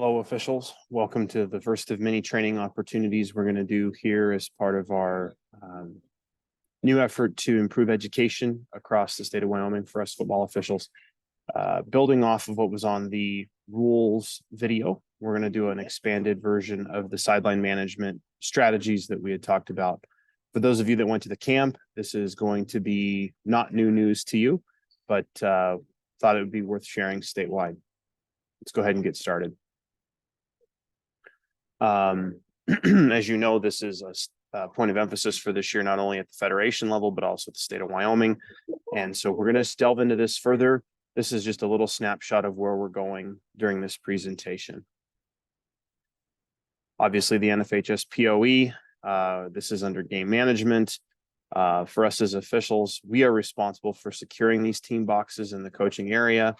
Hello, officials. Welcome to the first of many training opportunities we're going to do here as part of our new effort to improve education across the state of Wyoming for us football officials. Building off of what was on the rules video, we're going to do an expanded version of the sideline management strategies that we had talked about. For those of you that went to the camp, this is going to be not new news to you, but thought it would be worth sharing statewide. Let's go ahead and get started. As you know, this is a point of emphasis for this year, not only at the federation level, but also at the state of Wyoming. And so we're going to delve into this further. This is just a little snapshot of where we're going during this presentation. Obviously, the NFHS POE, this is under game management. For us as officials, we are responsible for securing these team boxes in the coaching area.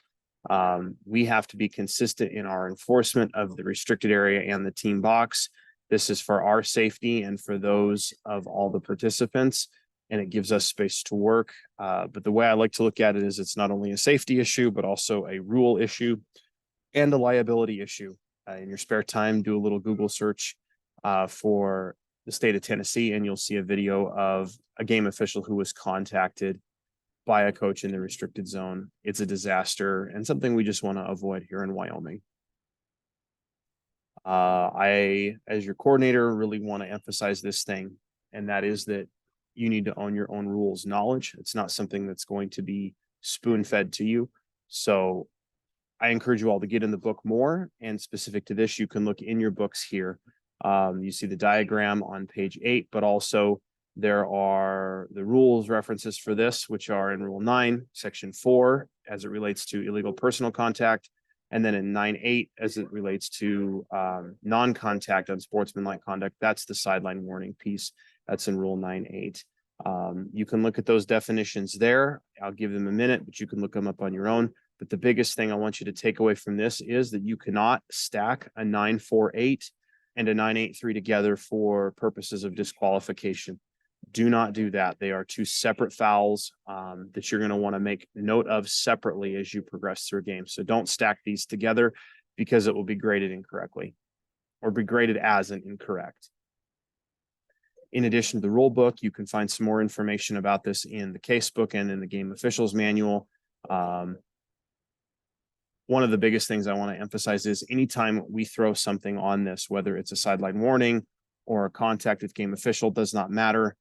We have to be consistent in our enforcement of the restricted area and the team box. This is for our safety and for those of all the participants, and it gives us space to work. But the way I like to look at it is it's not only a safety issue, but also a rule issue and a liability issue. In your spare time, do a little Google search for the state of Tennessee, and you'll see a video of a game official who was contacted by a coach in the restricted zone. It's a disaster and something we just want to avoid here in Wyoming. I, as your coordinator, really want to emphasize this thing, and that is that you need to own your own rules knowledge. It's not something that's going to be spoon-fed to you. So I encourage you all to get in the book more, and specific to this, you can look in your books here. You see the diagram on page 8, but also there are the rules references for this, which are in Rule 9, Section 4, as it relates to illegal personal contact, and then in 9.8, as it relates to non-contact unsportsmanlike conduct. That's the sideline warning piece. That's in Rule 9.8. You can look at those definitions there. I'll give them a minute, but you can look them up on your own. But the biggest thing I want you to take away from this is that you cannot stack a 9.4.8 and a 9.8.3 together for purposes of disqualification. Do not do that. They are two separate fouls that you're going to want to make note of separately as you progress through a game. So don't stack these together because it will be graded incorrectly or be graded as an incorrect. In addition to the rule book, you can find some more information about this in the case book and in the game officials manual. One of the biggest things I want to emphasize is anytime we throw something on this, whether it's a sideline warning or a contact with game official, does not matter.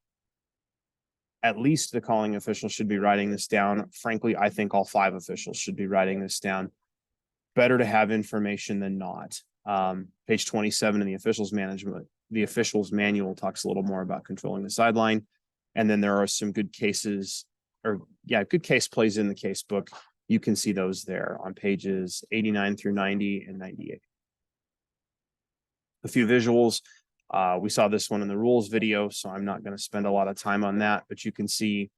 At least the calling official should be writing this down. Frankly, I think all 5 officials should be writing this down. Better to have information than not. Page 27 in the officials manual talks a little more about controlling the sideline. And then there are some good cases, good case plays in the case book. You can see those there on pages 89 through 90 and 98. A few visuals. We saw this one in the rules video, so I'm not going to spend a lot of time on that, but you can see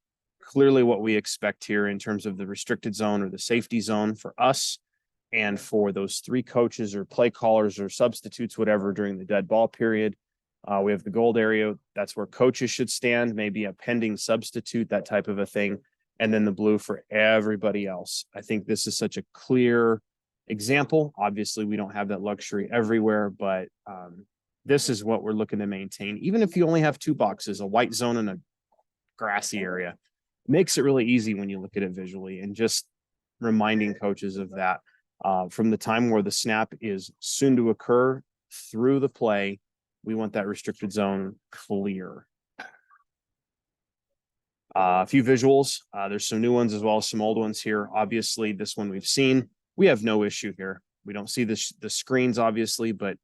clearly what we expect here in terms of the restricted zone or the safety zone for us and for those 3 coaches or play callers or substitutes, whatever, during the dead ball period. We have the gold area. That's where coaches should stand, maybe a pending substitute, that type of a thing. And then the blue for everybody else. I think this is such a clear example. Obviously, we don't have that luxury everywhere, but this is what we're looking to maintain. Even if you only have 2 boxes, a white zone and a grassy area, it makes it really easy when you look at it visually, and just reminding coaches of that from the time where the snap is soon to occur through the play. We want that restricted zone clear. A few visuals. There's some new ones as well as some old ones here. Obviously, this one we've seen. We have no issue here. We don't see the screens, obviously, but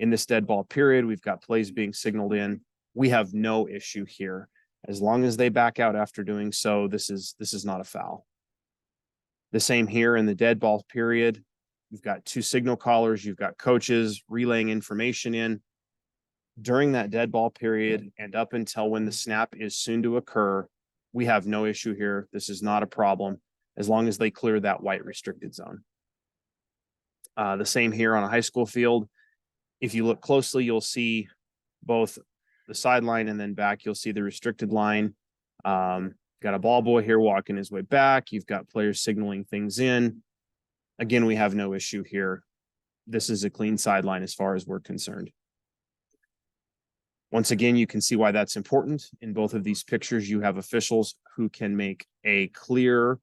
in this dead ball period, we've got plays being signaled in. We have no issue here. As long as they back out after doing so, this is not a foul. The same here in the dead ball period. You've got 2 signal callers. You've got coaches relaying information in. During that dead ball period and up until when the snap is soon to occur, we have no issue here. This is not a problem as long as they clear that white restricted zone. The same here on a high school field. If you look closely, you'll see both the sideline and then back. You'll see the restricted line. Got a ball boy here walking his way back. You've got players signaling things in. Again, we have no issue here. this is a clean sideline as far as we're concerned. Once again, you can see why that's important. In both of these pictures, you have officials who can make a clear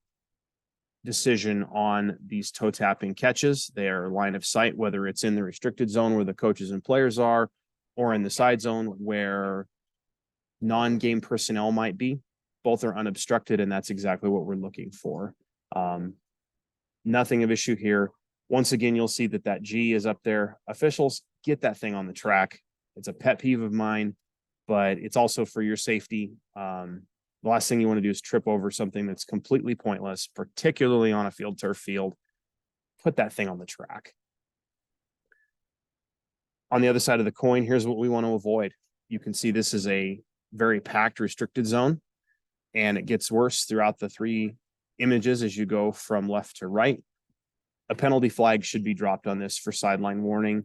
decision on these toe tapping catches. They are line of sight, whether it's in the restricted zone where the coaches and players are, or in the side zone where non-game personnel might be. Both are unobstructed, and that's exactly what we're looking for. Nothing of issue here. Once again, you'll see that that G is up there. Officials, get that thing on the track. It's a pet peeve of mine, but it's also for your safety. The last thing you want to do is trip over something that's completely pointless, particularly on a field turf field. Put that thing on the track. On the other side of the coin, here's what we want to avoid. You can see this is a very packed restricted zone, and it gets worse throughout the three images as you go from left to right. A penalty flag should be dropped on this for sideline warning.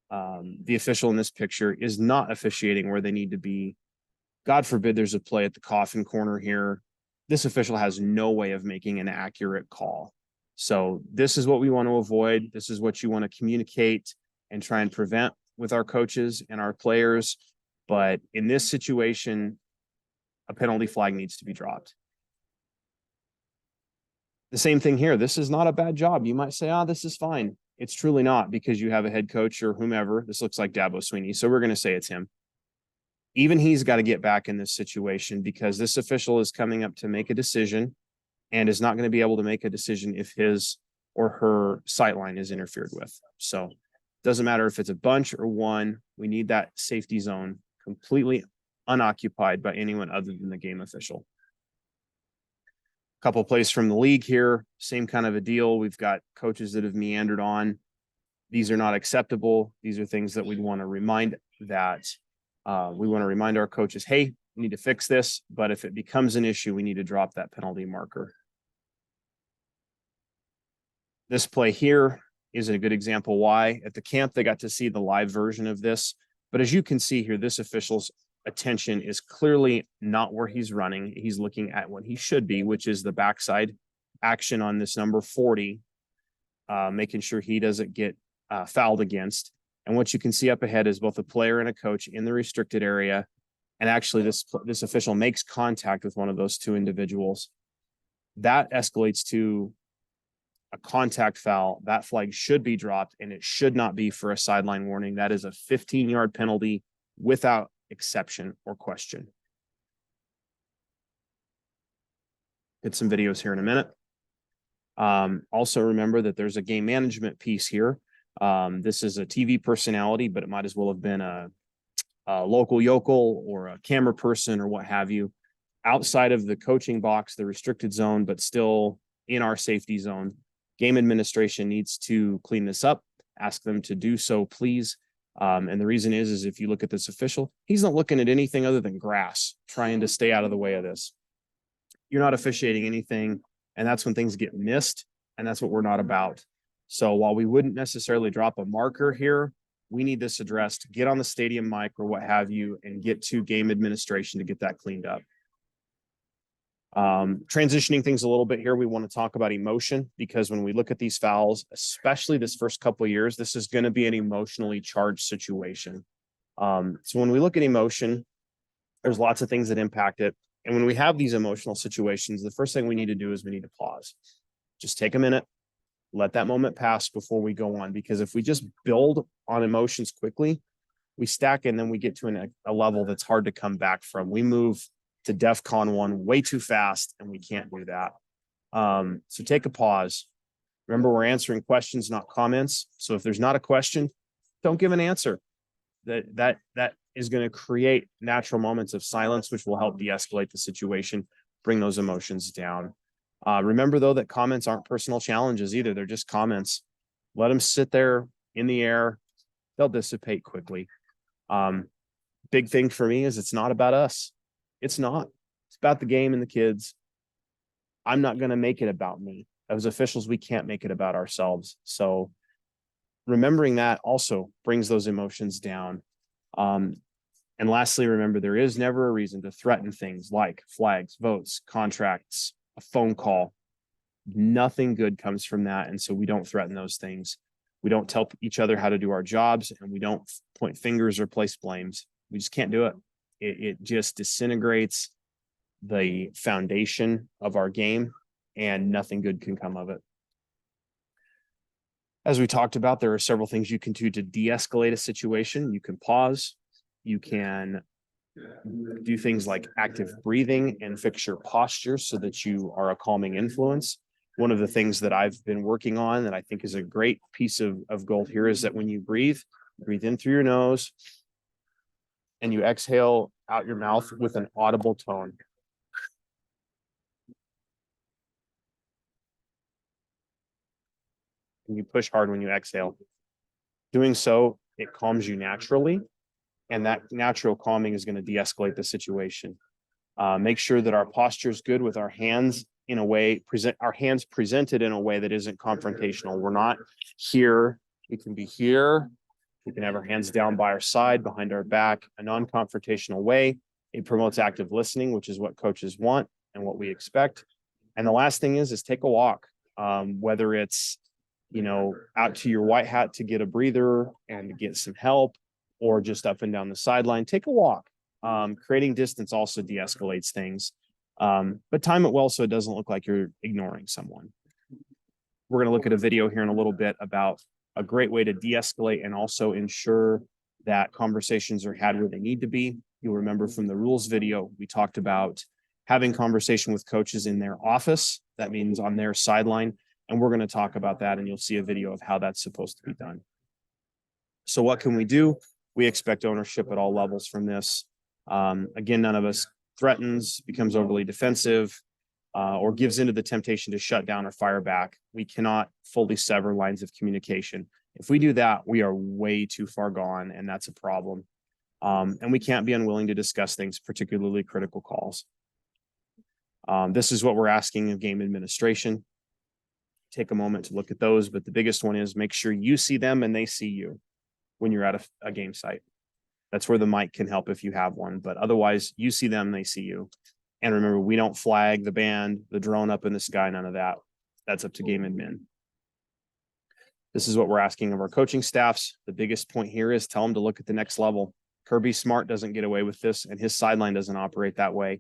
The official in this picture is not officiating where they need to be. God forbid there's a play at the coffin corner here. This official has no way of making an accurate call. So this is what we want to avoid. This is what you want to communicate and try and prevent with our coaches and our players. But in this situation, a penalty flag needs to be dropped. The same thing here. This is not a bad job. You might say, this is fine. It's truly not, because you have a head coach or whomever. This looks like Dabo Sweeney, so we're going to say it's him. Even he's got to get back in this situation, because this official is coming up to make a decision and is not going to be able to make a decision if his or her sight line is interfered with. So it doesn't matter if it's a bunch or one. We need that safety zone completely unoccupied by anyone other than the game official. Couple plays from the league here, same kind of a deal. We've got coaches that have meandered on. These are not acceptable. These are things that we'd want to remind our coaches, hey, we need to fix this. But if it becomes an issue, we need to drop that penalty marker. This play here is a good example why. At the camp, they got to see the live version of this. But as you can see here, this official's attention is clearly not where he's running. He's looking at what he should be, which is the backside action on this number 40, making sure he doesn't get fouled against. And what you can see up ahead is both a player and a coach in the restricted area. And actually this official makes contact with one of those two individuals. That escalates to a contact foul. That flag should be dropped, and it should not be for a sideline warning. That is a 15-yard penalty without exception or question. Get some videos here in a minute. Also remember that there's a game management piece here. This is a TV personality, but it might as well have been a local yokel or a camera person or what have you, outside of the coaching box, the restricted zone, but still in our safety zone. Game administration needs to clean this up. Ask them to do so, please. And the reason is if you look at this official, he's not looking at anything other than grass, trying to stay out of the way of this. You're not officiating anything, and that's when things get missed, and that's what we're not about. So while we wouldn't necessarily drop a marker here, we need this addressed, get on the stadium mic or what have you, and get to game administration to get that cleaned up. Transitioning things a little bit here, we want to talk about emotion, because when we look at these fouls, especially this first couple of years, this is going to be an emotionally charged situation. So when we look at emotion, there's lots of things that impact it. And when we have these emotional situations, the first thing we need to do is we need to pause. Just take a minute, let that moment pass before we go on, because if we just build on emotions quickly, we stack and then we get to a level that's hard to come back from. We move to DEFCON 1 way too fast, and we can't do that. So take a pause. Remember, we're answering questions, not comments. So if there's not a question, don't give an answer. That is going to create natural moments of silence, which will help de-escalate the situation, bring those emotions down. Remember, though, that comments aren't personal challenges either. They're just comments. Let them sit there in the air. They'll dissipate quickly. Big thing for me is it's not about us. It's not. It's about the game and the kids. I'm not going to make it about me. As officials, we can't make it about ourselves. So remembering that also brings those emotions down. And lastly, remember, there is never a reason to threaten things like flags, votes, contracts, a phone call. Nothing good comes from that. And so we don't threaten those things. We don't tell each other how to do our jobs, and we don't point fingers or place blames. We just can't do it. It just disintegrates the foundation of our game, and nothing good can come of it. As we talked about, there are several things you can do to de-escalate a situation. You can pause. You can do things like active breathing and fix your posture so that you are a calming influence. One of the things that I've been working on that I think is a great piece of gold here is that when you breathe in through your nose and you exhale out your mouth with an audible tone. And you push hard when you exhale. Doing so, it calms you naturally, and that natural calming is going to de-escalate the situation. Make sure that our posture is good with our hands in a way, our hands presented in a way that isn't confrontational. We're not here. We can be here. We can have our hands down by our side, behind our back, a non-confrontational way. It promotes active listening, which is what coaches want and what we expect. And the last thing is take a walk, whether it's, out to your white hat to get a breather and to get some help, or just up and down the sideline, take a walk. Creating distance also de-escalates things, but time it well so it doesn't look like you're ignoring someone. We're going to look at a video here in a little bit about a great way to de-escalate and also ensure that conversations are had where they need to be. You'll remember from the rules video, we talked about having conversation with coaches in their office. That means on their sideline. And we're going to talk about that, and you'll see a video of how that's supposed to be done. So what can we do? We expect ownership at all levels from this. Again, none of us threatens, becomes overly defensive, or gives into the temptation to shut down or fire back. We cannot fully sever lines of communication. If we do that, we are way too far gone, and that's a problem. And we can't be unwilling to discuss things, particularly critical calls. This is what we're asking of game administration. Take a moment to look at those, but the biggest one is make sure you see them and they see you when you're at a game site. That's where the mic can help if you have one, but otherwise you see them, they see you. And remember, we don't flag the band, the drone up in the sky, none of that. That's up to game admin. This is what we're asking of our coaching staffs. The biggest point here is tell them to look at the next level. Kirby Smart doesn't get away with this, and his sideline doesn't operate that way.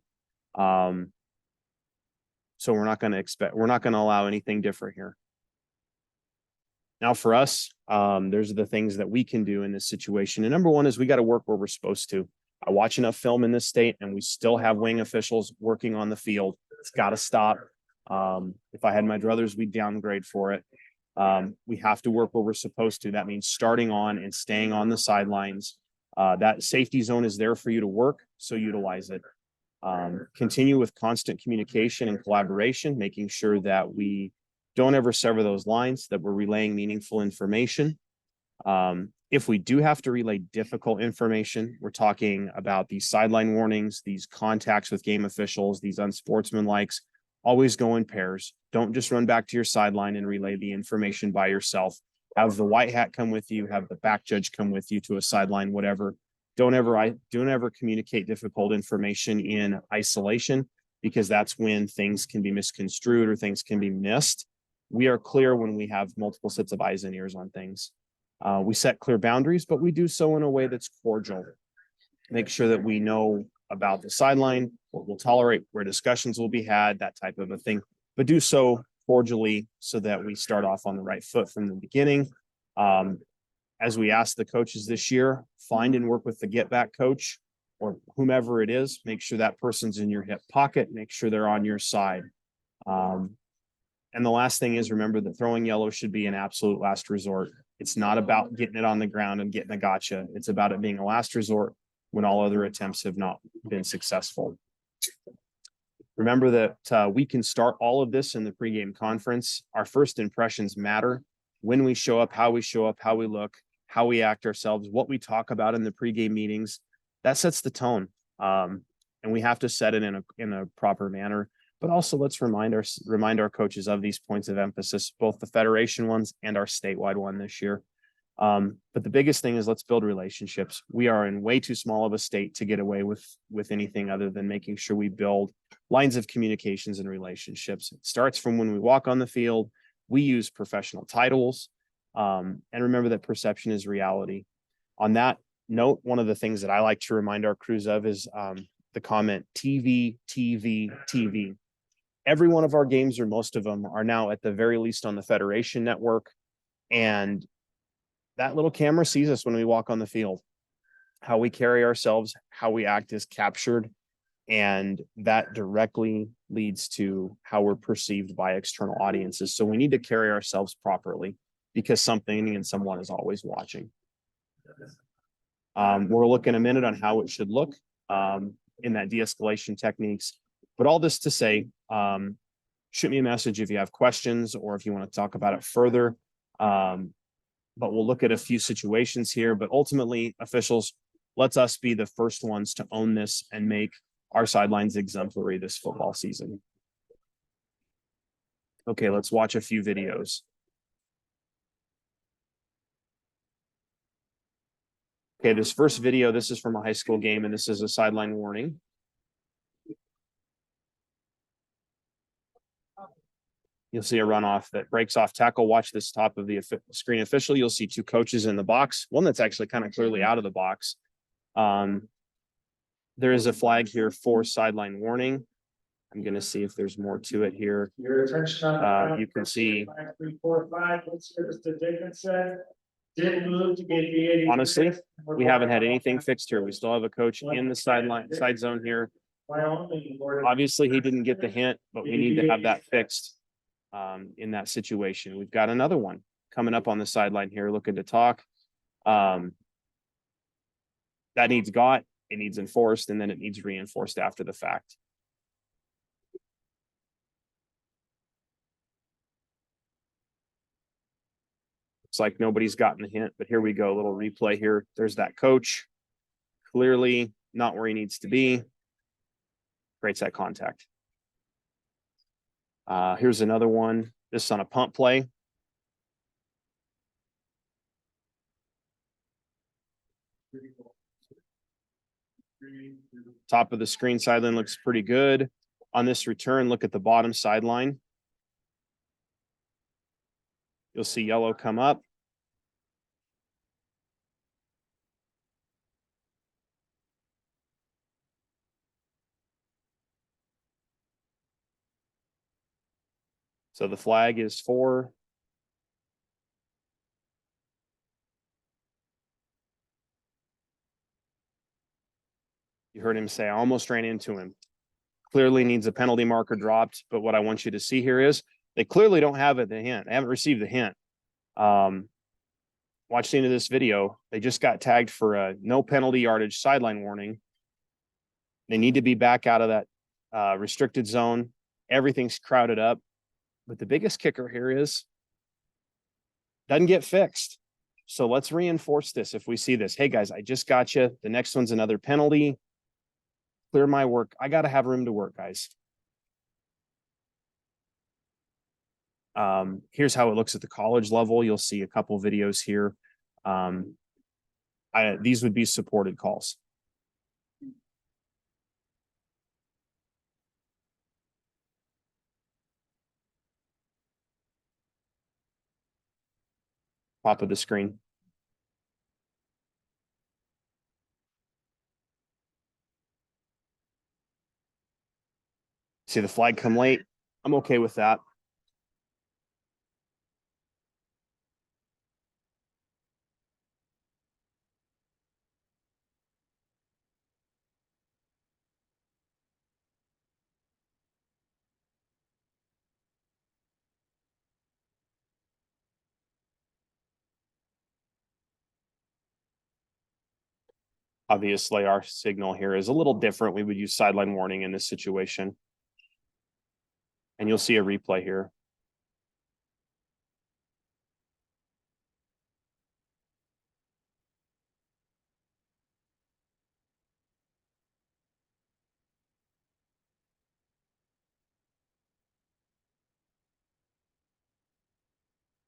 So we're not going to allow anything different here. Now for us, there's the things that we can do in this situation. And number one is we got to work where we're supposed to. I watch enough film in this state and we still have wing officials working on the field. It's got to stop. If I had my druthers, we'd downgrade for it. We have to work where we're supposed to. That means starting on and staying on the sidelines. That safety zone is there for you to work, so utilize it. Continue with constant communication and collaboration, making sure that we don't ever sever those lines, that we're relaying meaningful information. If we do have to relay difficult information, we're talking about these sideline warnings, these contacts with game officials, these unsportsmanlikes, always go in pairs. Don't just run back to your sideline and relay the information by yourself. Have the white hat come with you, have the back judge come with you to a sideline, whatever. Don't ever communicate difficult information in isolation, because that's when things can be misconstrued or things can be missed. We are clear when we have multiple sets of eyes and ears on things. We set clear boundaries, but we do so in a way that's cordial. Make sure that we know about the sideline, what we'll tolerate, where discussions will be had, that type of a thing, but do so cordially so that we start off on the right foot from the beginning. As we ask the coaches this year, find and work with the get back coach or whomever it is. Make sure that person's in your hip pocket. Make sure they're on your side. And the last thing is, remember that throwing yellow should be an absolute last resort. It's not about getting it on the ground and getting a gotcha. It's about it being a last resort when all other attempts have not been successful. Remember that we can start all of this in the pregame conference. Our first impressions matter. When we show up, how we look, how we act ourselves, what we talk about in the pregame meetings, that sets the tone. And we have to set it in a proper manner. But also let's remind our coaches of these points of emphasis, both the Federation ones and our statewide one this year. But the biggest thing is let's build relationships. We are in way too small of a state to get away with anything other than making sure we build lines of communications and relationships. It starts from when we walk on the field. We use professional titles. And remember that perception is reality. On that note, one of the things that I like to remind our crews of is the comment TV, TV, TV. Every one of our games, or most of them, are now at the very least on the Federation Network. And that little camera sees us when we walk on the field. How we carry ourselves, how we act is captured. And that directly leads to how we're perceived by external audiences. So we need to carry ourselves properly because something and someone is always watching. We'll look in a minute on how it should look in that de-escalation techniques. But all this to say, shoot me a message if you have questions or if you want to talk about it further. But we'll look at a few situations here. But ultimately, officials, let's us be the first ones to own this and make our sidelines exemplary this football season. Okay, let's watch a few videos. Okay, this first video, this is from a high school game, and this is a sideline warning. You'll see a runoff that breaks off tackle. Watch this top of the screen official. You'll see two coaches in the box, one that's actually kind of clearly out of the box. There is a flag here for sideline warning. I'm going to see if there's more to it here. Your attention on you can see. 3, 4, 5. Let's hear Mr. Dickinson. Didn't move to get the Honestly, we haven't had anything fixed here. We still have a coach in the sideline side zone here. Obviously, he didn't get the hint, but we need to have that fixed in that situation. We've got another one coming up on the sideline here, looking to talk. That needs got, it needs enforced, and then it needs reinforced after the fact. Looks like nobody's gotten the hint, but here we go. A little replay here. There's that coach. Clearly not where he needs to be. Creates that contact. Here's another one. This is on a punt play. Top of the screen sideline looks pretty good. On this return, look at the bottom sideline. You'll see yellow come up. So the flag is for you heard him say, I almost ran into him. Clearly needs a penalty marker dropped. But what I want you to see here is they clearly don't have the hint. They haven't received the hint. Watch the end of this video. They just got tagged for a no penalty yardage sideline warning. They need to be back out of that restricted zone. Everything's crowded up. But the biggest kicker here is doesn't get fixed. So let's reinforce this if we see this. Hey, guys, I just got you. The next one's another penalty. Clear my work. I got to have room to work, guys. Here's how it looks at the college level. You'll see a couple videos here. These would be supported calls. Top of the screen. See the flag come late. I'm okay with that. Obviously, our signal here is a little different. We would use sideline warning in this situation. And you'll see a replay here.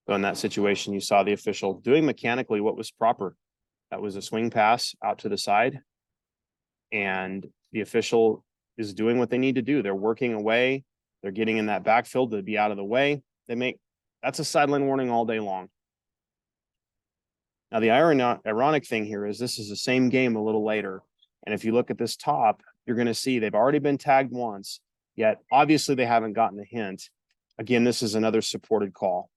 So in that situation, you saw the official doing mechanically what was proper. That was a swing pass out to the side. And the official is doing what they need to do. They're working away. They're getting in that backfield to be out of the way. That's a sideline warning all day long. Now, the ironic thing here is this is the same game a little later. And if you look at this top, you're going to see they've already been tagged once, yet obviously they haven't gotten the hint. Again, this is another supported call.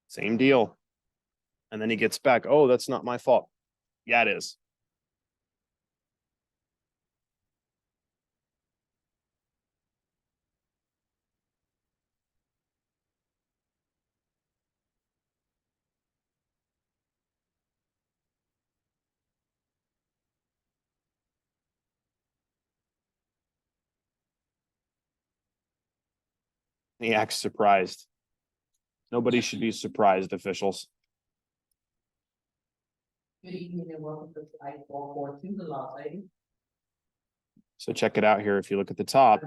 Same deal. And then he gets back. Oh, that's not my fault. Yeah, it is. He acts surprised. Nobody should be surprised, officials. So check it out here. If you look at the top,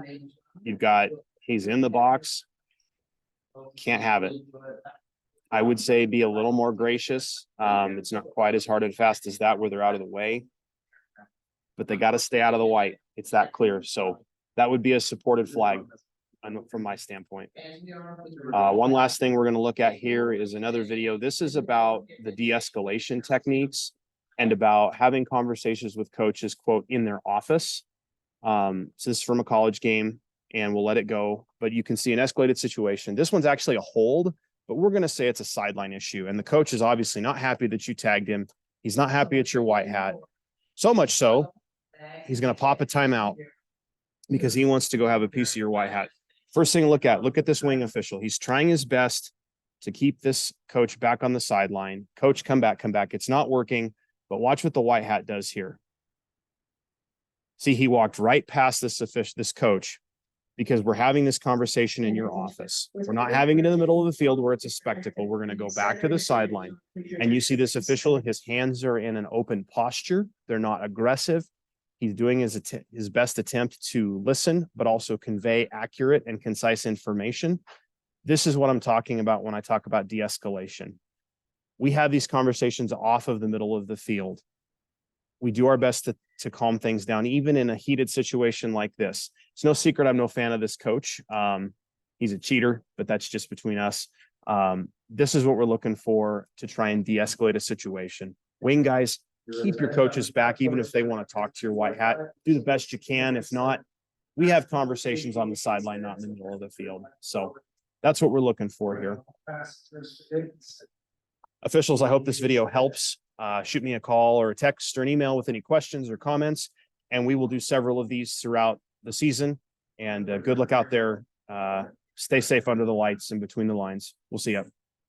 you've got, he's in the box. Can't have it. I would say be a little more gracious. It's not quite as hard and fast as that where they're out of the way, but they got to stay out of the white. It's that clear. So that would be a supported flag from my standpoint. One last thing we're going to look at here is another video. This is about the de-escalation techniques and about having conversations with coaches, quote, in their office. So this is from a college game and we'll let it go, but you can see an escalated situation. This one's actually a hold, but we're going to say it's a sideline issue. And the coach is obviously not happy that you tagged him. He's not happy at your white hat. So much so, he's going to pop a timeout because he wants to go have a piece of your white hat. First thing to look at this wing official. He's trying his best to keep this coach back on the sideline. Coach, come back. It's not working, but watch what the white hat does here. See, he walked right past this coach because we're having this conversation in your office. We're not having it in the middle of the field where it's a spectacle. We're going to go back to the sideline and you see this official, his hands are in an open posture. They're not aggressive. He's doing his best attempt to listen, but also convey accurate and concise information. This is what I'm talking about when I talk about de-escalation. We have these conversations off of the middle of the field. We do our best to calm things down, even in a heated situation like this. It's no secret I'm no fan of this coach. He's a cheater, but that's just between us. This is what we're looking for to try and de-escalate a situation. Wing guys, keep your coaches back, even if they want to talk to your white hat. Do the best you can. If not, we have conversations on the sideline, not in the middle of the field. So that's what we're looking for here. Officials, I hope this video helps. Shoot me a call or a text or an email with any questions or comments, and we will do several of these throughout the season. And good luck out there. Stay safe under the lights and between the lines. We'll see you.